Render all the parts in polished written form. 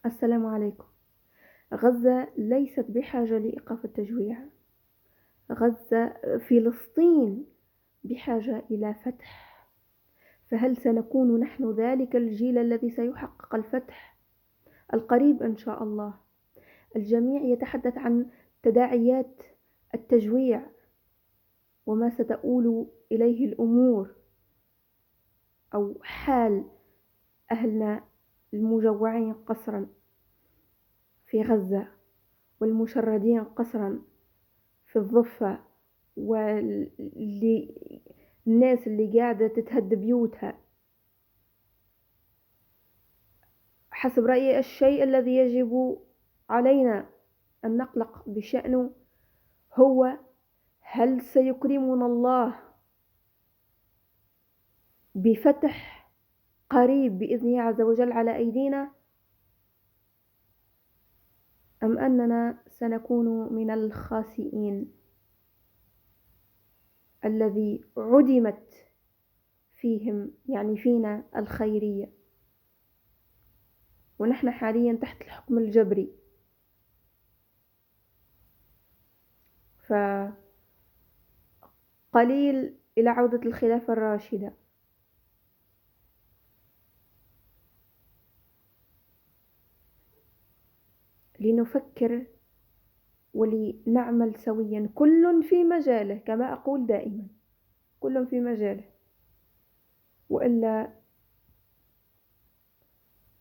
السلام عليكم. غزة ليست بحاجة لإيقاف التجويع. غزة فلسطين بحاجة إلى فتح. فهل سنكون نحن ذلك الجيل الذي سيحقق الفتح القريب إن شاء الله؟ الجميع يتحدث عن تداعيات التجويع وما ستؤول إليه الأمور أو حال أهلنا المجوعين قسرا في غزة والمشردين قسرا في الضفة، والناس اللي قاعدة تتهد بيوتها. حسب رأيي الشيء الذي يجب علينا أن نقلق بشأنه هو: هل سيكرمنا الله بفتح قريب بإذنه عز وجل على أيدينا، أم أننا سنكون من الخاسئين الذي عدمت فيهم يعني فينا الخيرية، ونحن حاليا تحت الحكم الجبري. فقليل إلى عودة الخلافة الراشدة. لنفكر ولنعمل سويا، كل في مجاله، كما أقول دائما، كل في مجاله، وإلا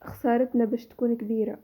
خسارتنا باش تكون كبيرة.